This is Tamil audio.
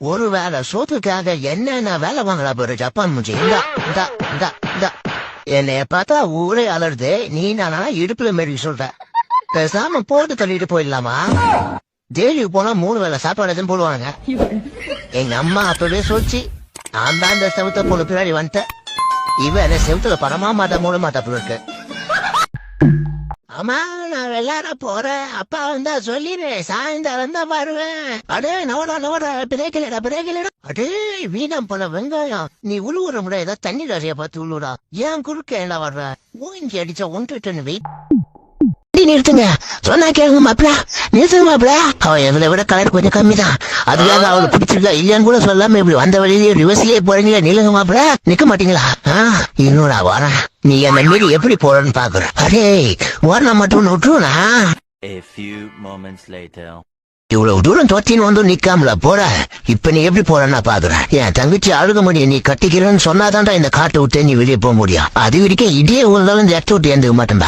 ஒரு வேலை சோத்துக்காக என்னென்ன வேலை வாங்கலா போற ஜப்பான் மூஞ்சி. என்னைய பார்த்தா ஊரே அலருது. நீ நானா இடுப்புல மாரி சொல்ற. பேசாம போட்டு தள்ளிட்டு போயிடலாமா? ஜெயிலுக்கு போனா 3 வேளை சாப்பாடு எதுவும் போடுவாங்க. எங்க அம்மா அப்பவே சொல்லிச்சு. நான் தான் இந்த செவத்த போன பின்னாடி வந்துட்டேன். இவன் என்ன செவத்துல படமா மாட்டா மூட மாட்டா போல இருக்கு. ஆமா, நான் விளையாட போறேன். அப்பா வந்தா சொல்லிடு, சாயந்தரம் தான் வருவேன். அடே நவடா பிரேக்கலடா. அடே வீணம் போன வெங்காயம், நீ உழுவுற முறை ஏதாவது தண்ணி நிறைய பார்த்து உழுவுடா. ஏன் குறுக்க என்ன வர்ற? ஓஞ்சி அடிச்சா 1 வெயிட் நிறுத்துங்க. சொன்னா கேளுங்க மாப்பிள, நிறுத்துங்க மாப்பிள. அவன் எங்களை விட கலர் கொஞ்சம் கம்மி தான். அதுக்காக அவளை பிடிச்சிருக்கா இல்லையான்னு கூட சொல்லாம இப்படி வந்த வழியிலேயே ரிவர்ஸ்லயே போறீங்களா? நிலுங்க மாப்பிள, நிக்க மாட்டீங்களா? இன்னும் நான் வரேன். நீ அந்த மீறி எப்படி போறன்னு பாக்குற. அடே ஓரணா மட்டும் விட்டுருவா. இவ்வளவு தூரம் தோத்தின்னு வந்து நிக்காமல போற. இப்ப நீ எப்படி போறன்னா பாக்குறேன். என் தங்கச்சி அழுக முடியும். நீ கட்டிக்கிறேன்னு சொன்னாதான்டா இந்த காட்டை விட்டு நீ வெளியே போக முடியும். அது வரைக்கும் இதே ஒரு இந்த இடத்த விட்டு எழுந்துக்க மாட்டேன்.